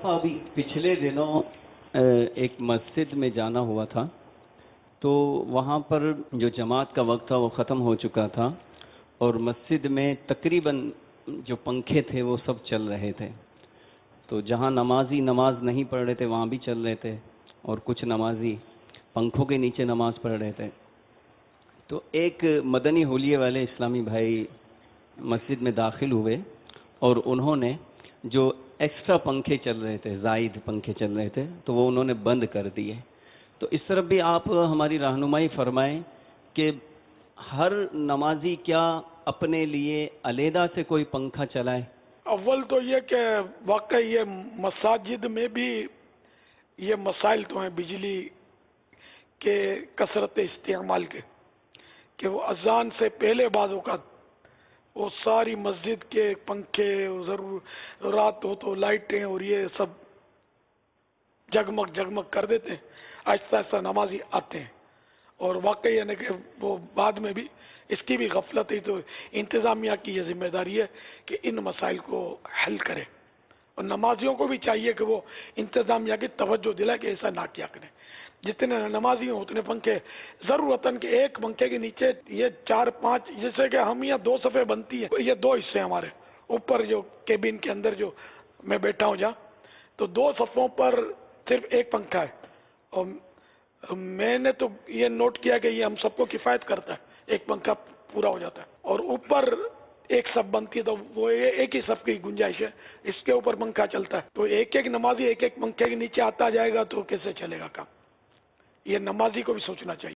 دفعہ ابھی پچھلے دنوں ایک مسجد میں جانا ہوا تھا، تو وہاں پر جو جماعت کا وقت تھا وہ ختم ہو چکا تھا، اور مسجد میں تقریباً جو پنکھے تھے وہ سب چل رہے تھے۔ تو جہاں نمازی نماز نہیں پڑھ رہے تھے وہاں بھی چل رہے تھے، اور کچھ نمازی پنکھوں کے نیچے نماز پڑھ رہے تھے۔ تو ایک مدنی حلیے والے اسلامی بھائی مسجد میں داخل ہوئے، اور انہوں نے جو ایکسٹرا پنکھے چل رہے تھے، زائد پنکھے چل رہے تھے، تو وہ انہوں نے بند کر دیے۔ تو اس طرف بھی آپ ہماری رہنمائی فرمائیں کہ ہر نمازی کیا اپنے لیے علیحدہ سے کوئی پنکھا چلائے؟ اول تو یہ کہ واقعی یہ مساجد میں بھی یہ مسائل تو ہیں بجلی کے کثرت استعمال کے، کہ وہ اذان سے پہلے بعض اوقات وہ ساری مسجد کے پنکھے، رات ہو تو لائٹیں اور یہ سب جگمگ جگمگ کر دیتے ہیں، آہستہ آہستہ نمازی آتے ہیں، اور واقعی یعنی کہ وہ بعد میں بھی اس کی بھی غفلت ہے۔ تو انتظامیہ کی یہ ذمہ داری ہے کہ ان مسائل کو حل کرے، اور نمازیوں کو بھی چاہیے کہ وہ انتظامیہ کی توجہ دلائے کہ ایسا نہ کیا کریں۔ جتنے نمازی ہیں اتنے پنکھے ضرورتاً کہ ایک پنکھے کے نیچے یہ 4-5، جیسے کہ ہم یہاں 2 صفیں بنتی ہیں، یہ 2 حصے ہیں ہمارے اوپر جو کیبن کے اندر جو میں بیٹھا ہوں جہاں، تو 2 صفوں پر صرف ایک پنکھا ہے، اور میں نے تو یہ نوٹ کیا کہ یہ ہم سب کو کفایت کرتا ہے، ایک پنکھا پورا ہو جاتا ہے، اور اوپر ایک صف بنتی ہے تو وہ ایک ہی صف کی گنجائش ہے، اس کے اوپر پنکھا چلتا ہے، تو ایک ایک نمازی ایک ایک پنکھے کے نیچے آتا جائے گا تو کیسے چلے گا کام؟ یہ نمازی کو بھی سوچنا چاہیے۔